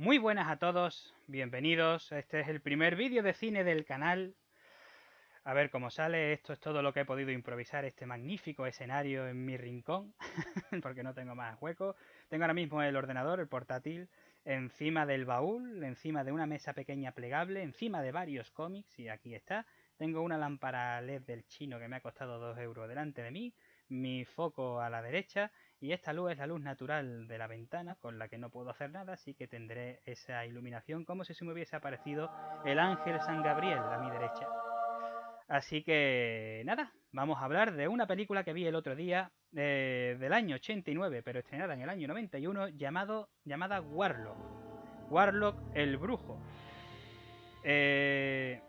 Muy buenas a todos, bienvenidos. Este es el primer vídeo de cine del canal. A ver cómo sale. Esto es todo lo que he podido improvisar, este magnífico escenario en mi rincón, porque no tengo más hueco. Tengo ahora mismo el ordenador, el portátil, encima del baúl, encima de una mesa pequeña plegable, encima de varios cómics, y aquí está. Tengo una lámpara LED del chino que me ha costado 2 euros delante de mí, mi foco a la derecha, y esta luz es la luz natural de la ventana con la que no puedo hacer nada, así que tendré esa iluminación como si se me hubiese aparecido el ángel San Gabriel a mi derecha. Así que nada, vamos a hablar de una película que vi el otro día del año 89, pero estrenada en el año 91, llamada Warlock. Warlock el Brujo. Eh,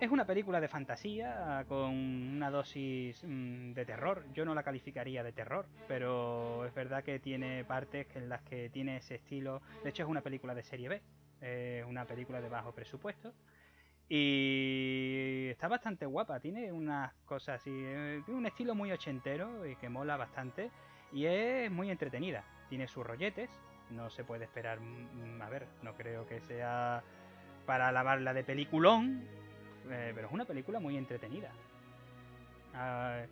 es una película de fantasía con una dosis de terror. Yo no la calificaría de terror, pero es verdad que tiene partes en las que tiene ese estilo. De hecho, es una película de serie B, una película de bajo presupuesto. Y está bastante guapa, tiene unas cosas así, tiene un estilo muy ochentero y que mola bastante. Y es muy entretenida, tiene sus rolletes, no se puede esperar, a ver, no creo que sea para alabarla de peliculón, pero es una película muy entretenida. Uh,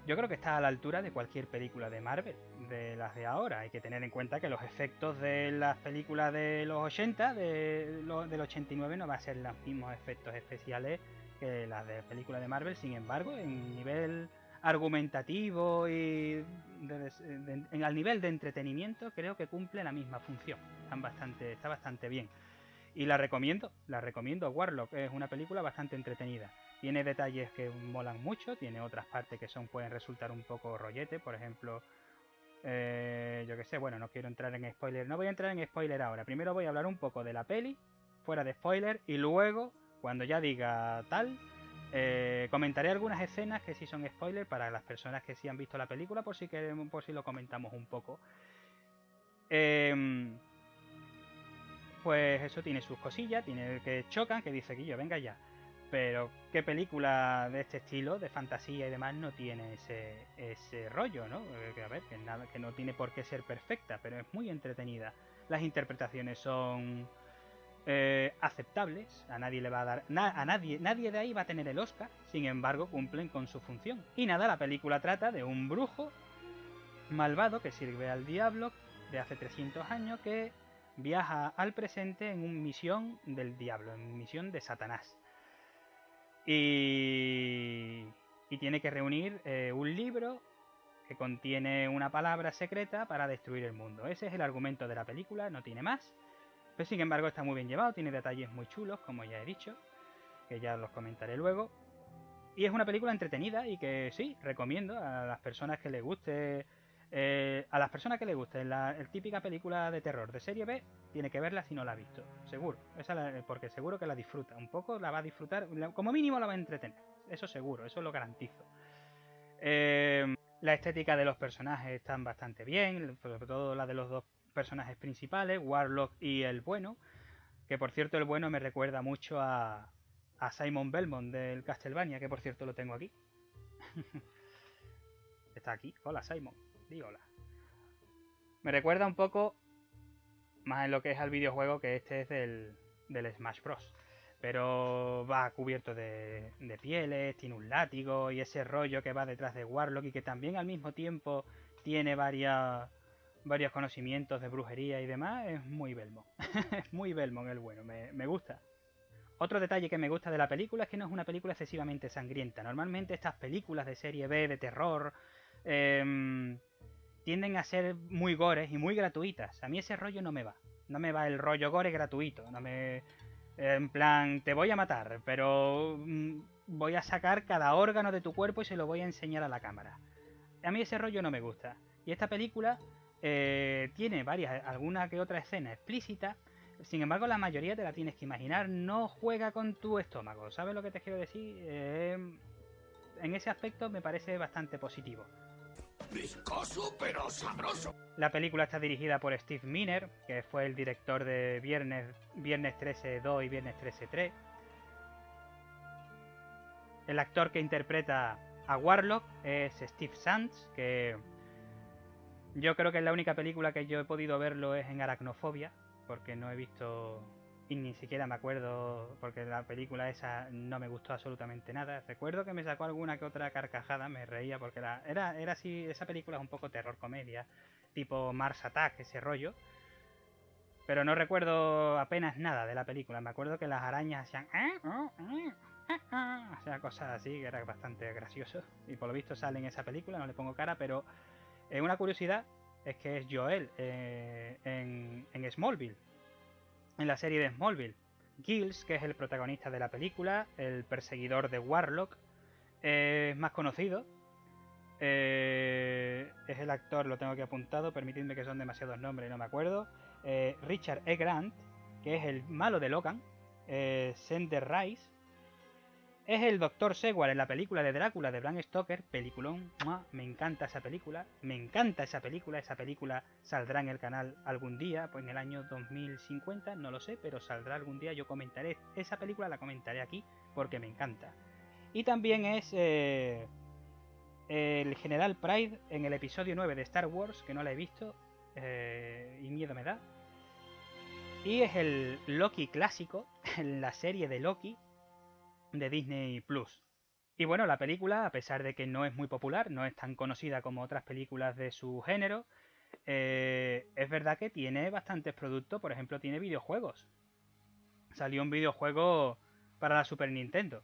yo creo que está a la altura de cualquier película de Marvel, de las de ahora. Hay que tener en cuenta que los efectos de las películas de los 80, del 89, no va a ser los mismos efectos especiales que las de películas de Marvel. Sin embargo, en nivel argumentativo y al nivel de entretenimiento, creo que cumple la misma función. Está bastante bien. Y la recomiendo. Warlock es una película bastante entretenida. Tiene detalles que molan mucho, tiene otras partes que pueden resultar un poco rollete, por ejemplo, yo que sé, bueno, no quiero entrar en spoiler, no voy a entrar en spoiler ahora. Primero voy a hablar un poco de la peli, fuera de spoiler, y luego, cuando ya diga tal, comentaré algunas escenas que sí son spoiler para las personas que sí han visto la película, por si lo comentamos un poco. Pues eso tiene sus cosillas, tiene que chocan, que dice Guillo, venga ya. Pero qué película de este estilo, de fantasía y demás, no tiene ese rollo, ¿no? Que a ver, que no tiene por qué ser perfecta, pero es muy entretenida. Las interpretaciones son aceptables, a nadie le va a dar, a nadie de ahí va a tener el Oscar, sin embargo cumplen con su función. Y nada, la película trata de un brujo malvado que sirve al diablo de hace 300 años que viaja al presente en una misión del diablo, en misión de Satanás. Y tiene que reunir un libro que contiene una palabra secreta para destruir el mundo. Ese es el argumento de la película, no tiene más. Pero sin embargo está muy bien llevado, tiene detalles muy chulos, como ya he dicho, que ya los comentaré luego. Y es una película entretenida y que sí, recomiendo a las personas que les guste. A las personas que les guste la típica película de terror de serie B, tiene que verla si no la ha visto. Seguro. Porque seguro que la disfruta. Un poco la va a disfrutar. Como mínimo la va a entretener. Eso seguro, eso lo garantizo. La estética de los personajes están bastante bien. Sobre todo la de los dos personajes principales, Warlock y el bueno. Que por cierto el bueno me recuerda mucho a Simon Belmont del Castlevania, que por cierto lo tengo aquí. Está aquí. Hola Simon. Di hola. Me recuerda un poco más en lo que es al videojuego, que este es del Smash Bros. Pero va cubierto de pieles, tiene un látigo y ese rollo que va detrás de Warlock y que también al mismo tiempo tiene varios conocimientos de brujería y demás. Es muy Belmont. Es muy Belmont el bueno, me gusta. Otro detalle que me gusta de la película es que no es una película excesivamente sangrienta. Normalmente estas películas de serie B, de terror, tienden a ser muy gores y muy gratuitas. A mí ese rollo no me va. No me va el rollo gore gratuito. No me... En plan, te voy a matar, pero voy a sacar cada órgano de tu cuerpo y se lo voy a enseñar a la cámara. A mí ese rollo no me gusta. Y esta película tiene alguna que otra escena explícita. Sin embargo, la mayoría te la tienes que imaginar. No juega con tu estómago. ¿Sabes lo que te quiero decir? En ese aspecto me parece bastante positivo. Viscoso pero sabroso. La película está dirigida por Steve Miner, que fue el director de Viernes 13-2 y Viernes 13-3. El actor que interpreta a Warlock es Steve Sands, que yo creo que es la única película que yo he podido verlo es en Aracnofobia. porque no he visto y ni siquiera me acuerdo, porque la película esa no me gustó absolutamente nada. Recuerdo que me sacó alguna que otra carcajada, me reía porque era así, esa película es un poco terror comedia, tipo Mars Attack, ese rollo. Pero no recuerdo apenas nada de la película. Me acuerdo que las arañas hacían o sea, cosas así, que era bastante gracioso. Y por lo visto sale en esa película, no le pongo cara, pero una curiosidad es que es Joel en Smallville, en la serie de Smallville. Giles, que es el protagonista de la película, el perseguidor de Warlock, es más conocido. Es el actor, lo tengo aquí apuntado, permitidme que son demasiados nombres y no me acuerdo. Richard E. Grant, que es el malo de Logan. Sender Rice. Es el Dr. Seward en la película de Drácula de Bram Stoker. Peliculón. Me encanta esa película. Me encanta esa película. Esa película saldrá en el canal algún día. Pues en el año 2050, no lo sé. Pero saldrá algún día. Yo comentaré esa película. La comentaré aquí porque me encanta. Y también es el General Pride en el episodio 9 de Star Wars. Que no la he visto. Y miedo me da. Y es el Loki clásico. En la serie de Loki de Disney Plus. Y bueno, la película, a pesar de que no es muy popular, no es tan conocida como otras películas de su género, es verdad que tiene bastantes productos. Por ejemplo, tiene videojuegos. Salió un videojuego para la Super Nintendo.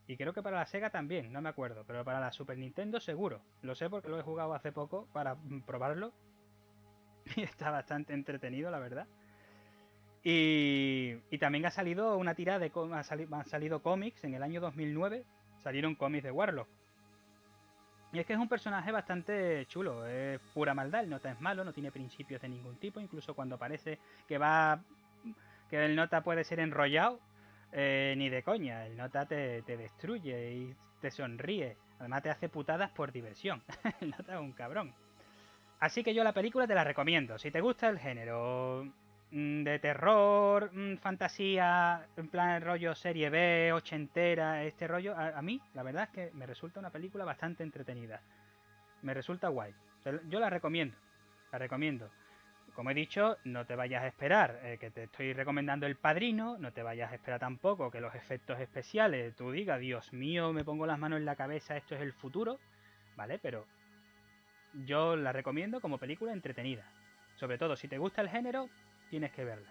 Y creo que para la Sega también, no me acuerdo. Pero para la Super Nintendo seguro. Lo sé porque lo he jugado hace poco para probarlo. Y está bastante entretenido, la verdad. Y también ha salido una tira de han salido cómics en el año 2009. Salieron cómics de Warlock. Y es que es un personaje bastante chulo. Es pura maldad. El Nota es malo, no tiene principios de ningún tipo. Incluso cuando parece que que el Nota puede ser enrollado, ni de coña. El Nota te destruye y te sonríe. Además te hace putadas por diversión. El Nota es un cabrón. Así que yo la película te la recomiendo. Si te gusta el género de terror, fantasía, en plan rollo serie B, ochentera, este rollo, a mí la verdad es que me resulta una película bastante entretenida. Me resulta guay. Yo la recomiendo. La recomiendo. Como he dicho, no te vayas a esperar que te estoy recomendando El Padrino, no te vayas a esperar tampoco que los efectos especiales tú digas, Dios mío, me pongo las manos en la cabeza, esto es el futuro, ¿vale? Pero yo la recomiendo como película entretenida. Sobre todo, si te gusta el género, tienes que verla.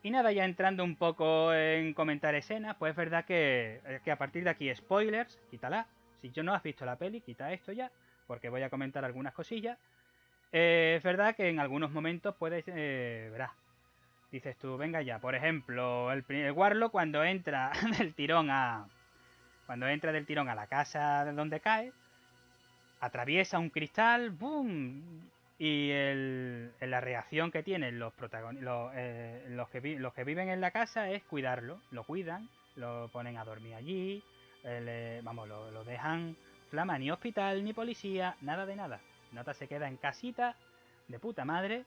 Y nada, ya entrando un poco en comentar escenas, pues es verdad que a partir de aquí, spoilers, quítala. Si yo no has visto la peli, quita esto ya, porque voy a comentar algunas cosillas. Es verdad que en algunos momentos puedes, verás, dices tú, venga ya, por ejemplo, el Warlock cuando entra del tirón a la casa de donde cae, atraviesa un cristal, ¡boom! Y la reacción que tienen los que viven en la casa es cuidarlo. Lo cuidan, lo ponen a dormir allí, lo dejan flama, ni hospital, ni policía, nada de nada. Nota se queda en casita, de puta madre.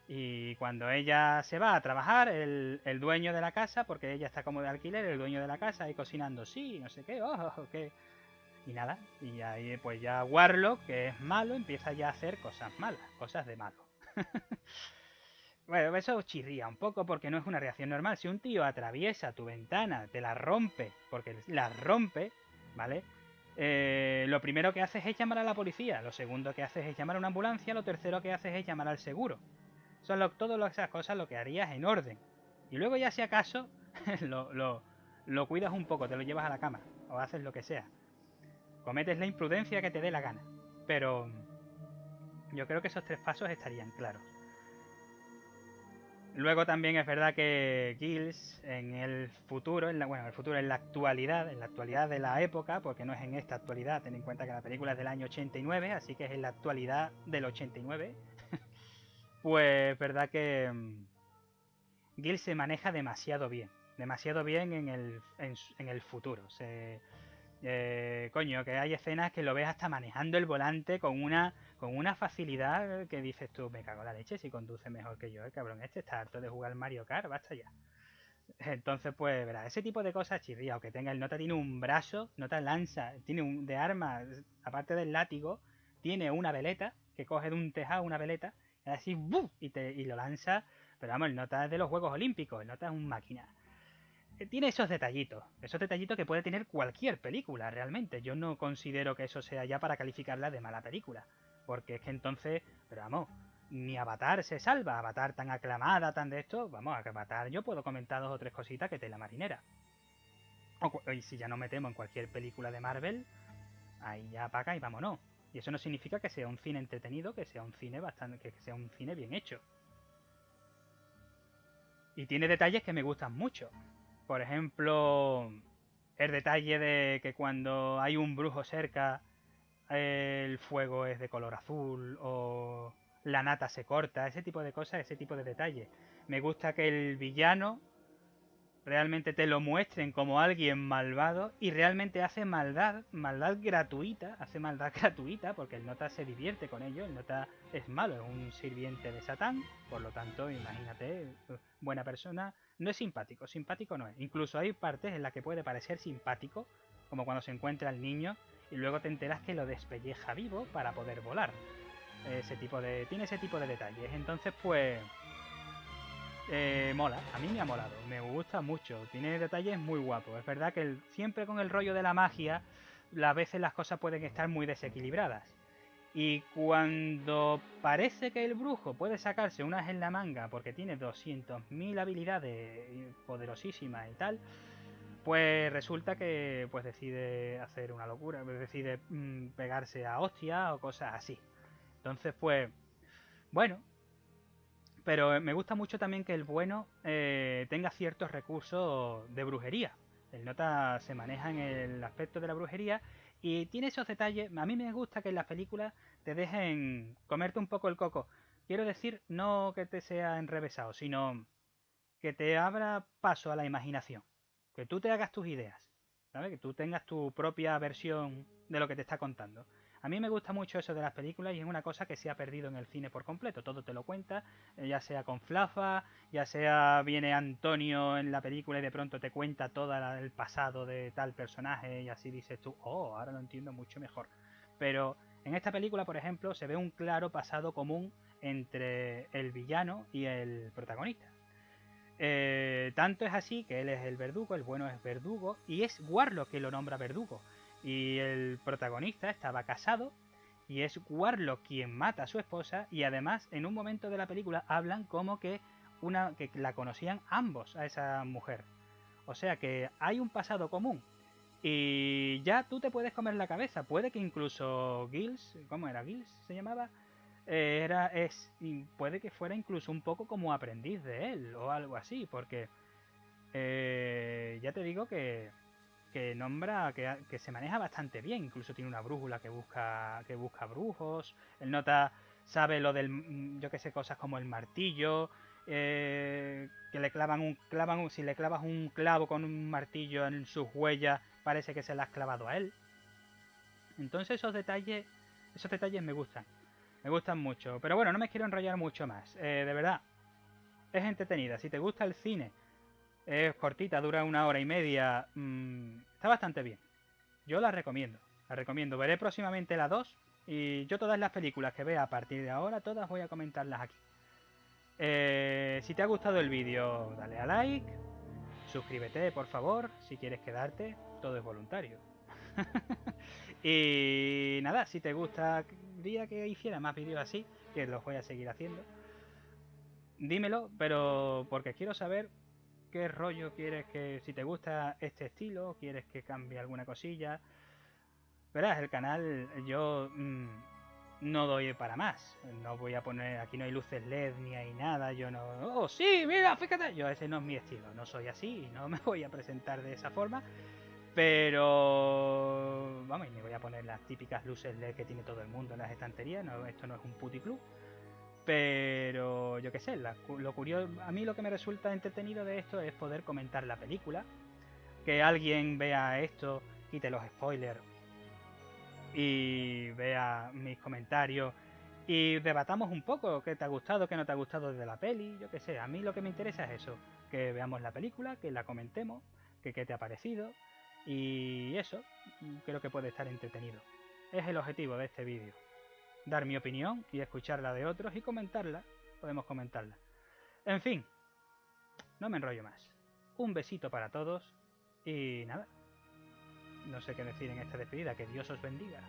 Y cuando ella se va a trabajar, el dueño de la casa, porque ella está como de alquiler, el dueño de la casa ahí cocinando, sí, no sé qué, qué. Y nada, y ahí pues ya Warlock, que es malo, empieza ya a hacer cosas malas, cosas de malo. Bueno, eso chirría un poco porque no es una reacción normal. Si un tío atraviesa tu ventana, te la rompe, porque la rompe, ¿vale? Lo primero que haces es llamar a la policía, lo segundo que haces es llamar a una ambulancia, lo tercero que haces es llamar al seguro. Son todas esas cosas lo que harías en orden. Y luego ya si acaso lo cuidas un poco, te lo llevas a la cama o haces lo que sea. Cometes la imprudencia que te dé la gana. Pero yo creo que esos tres pasos estarían claros. Luego también es verdad que Giles en el futuro, en la actualidad de la época, porque no es en esta actualidad, ten en cuenta que la película es del año 89, así que es en la actualidad del 89, pues es verdad que Giles se maneja demasiado bien en el futuro. Coño, que hay escenas que lo ves hasta manejando el volante con una facilidad que dices tú, me cago en la leche si conduce mejor que yo, cabrón, este está harto de jugar Mario Kart, basta ya. Entonces, pues, verás, ese tipo de cosas chirría, o que tenga el Nota tiene un brazo, Nota lanza, tiene de arma, aparte del látigo, tiene una veleta, que coge de un tejado una veleta, y así, ¡buf! Y lo lanza Pero vamos, el Nota es de los Juegos Olímpicos, el Nota es un máquina. Tiene esos detallitos que puede tener cualquier película realmente. Yo no considero que eso sea ya para calificarla de mala película, porque es que entonces, pero vamos, ni Avatar se salva, Avatar tan aclamada, tan de esto, vamos, a Avatar yo puedo comentar 2 o 3 cositas que tela marinera. Y si ya nos metemos en cualquier película de Marvel, ahí ya apaga y vámonos. Y eso no significa que sea un cine entretenido, que sea un cine que sea un cine bien hecho. Y tiene detalles que me gustan mucho. Por ejemplo, el detalle de que cuando hay un brujo cerca, el fuego es de color azul o la nata se corta, ese tipo de cosas, ese tipo de detalles. Me gusta que el villano realmente te lo muestren como alguien malvado y realmente hace maldad gratuita, porque el Nota se divierte con ello, el Nota es malo, es un sirviente de Satán, por lo tanto, imagínate, buena persona, no es simpático, simpático no es. Incluso hay partes en las que puede parecer simpático, como cuando se encuentra al niño y luego te enteras que lo despelleja vivo para poder volar. Tiene ese tipo de detalles. Entonces, pues mola, a mí me ha molado, me gusta mucho, tiene detalles muy guapos. Es verdad que siempre con el rollo de la magia, a veces las cosas pueden estar muy desequilibradas. Y cuando parece que el brujo puede sacarse unas en la manga porque tiene 200.000 habilidades poderosísimas y tal, pues resulta que pues decide hacer una locura, decide pegarse a hostia o cosas así. Entonces, pues, bueno, pero me gusta mucho también que el bueno tenga ciertos recursos de brujería. El Nota se maneja en el aspecto de la brujería y tiene esos detalles. A mí me gusta que en las películas te dejen comerte un poco el coco. Quiero decir, no que te sea enrevesado, sino que te abra paso a la imaginación. Que tú te hagas tus ideas, ¿sabes? Que tú tengas tu propia versión de lo que te está contando. A mí me gusta mucho eso de las películas y es una cosa que se ha perdido en el cine por completo. Todo te lo cuenta, ya sea con Flafa, ya sea viene Antonio en la película y de pronto te cuenta todo el pasado de tal personaje y así dices tú, oh, ahora lo entiendo mucho mejor. Pero en esta película, por ejemplo, se ve un claro pasado común entre el villano y el protagonista. Tanto es así que él es el verdugo, el bueno es verdugo, y es Warlock que lo nombra verdugo. Y el protagonista estaba casado, y es Warlock quien mata a su esposa, y además en un momento de la película hablan como que la conocían ambos a esa mujer. O sea que hay un pasado común. Y ya tú te puedes comer la cabeza. Puede que incluso Giles, ¿cómo era? Giles se llamaba, y puede que fuera incluso un poco como aprendiz de él o algo así, porque ya te digo que nombra que se maneja bastante bien, incluso tiene una brújula que busca brujos, el Nota sabe lo del, yo que sé, cosas como el martillo, que le si le clavas un clavo con un martillo en sus huellas, parece que se las has clavado a él. Entonces esos detalles me gustan mucho. Pero bueno, no me quiero enrollar mucho más. De verdad, es entretenida. Si te gusta el cine, es cortita, dura 1 hora y media. Está bastante bien. Yo la recomiendo. La recomiendo. Veré próximamente la 2. Y yo todas las películas que vea a partir de ahora, todas voy a comentarlas aquí. Si te ha gustado el vídeo, dale a like. Suscríbete, por favor, si quieres quedarte. Todo es voluntario. Y nada, si te gustaría que hiciera más vídeos así, que los voy a seguir haciendo, dímelo, pero porque quiero saber qué rollo quieres si te gusta este estilo, quieres que cambie alguna cosilla. Verás, el canal yo no doy para más. No voy a poner, aquí no hay luces LED ni hay nada, yo no... ¡Oh, sí, mira, fíjate! Ese no es mi estilo, no soy así, no me voy a presentar de esa forma. Pero vamos, y me voy a poner las típicas luces LED que tiene todo el mundo en las estanterías. No, esto no es un puticlub. Pero yo qué sé, lo curioso, a mí lo que me resulta entretenido de esto es poder comentar la película, que alguien vea esto, quite los spoilers y vea mis comentarios y debatamos un poco qué te ha gustado, qué no te ha gustado de la peli, yo qué sé. A mí lo que me interesa es eso, que veamos la película, que la comentemos, que qué te ha parecido. Y eso, creo que puede estar entretenido. Es el objetivo de este vídeo. Dar mi opinión y escuchar la de otros y comentarla. Podemos comentarla. En fin, no me enrollo más. Un besito para todos y nada. No sé qué decir en esta despedida. Que Dios os bendiga.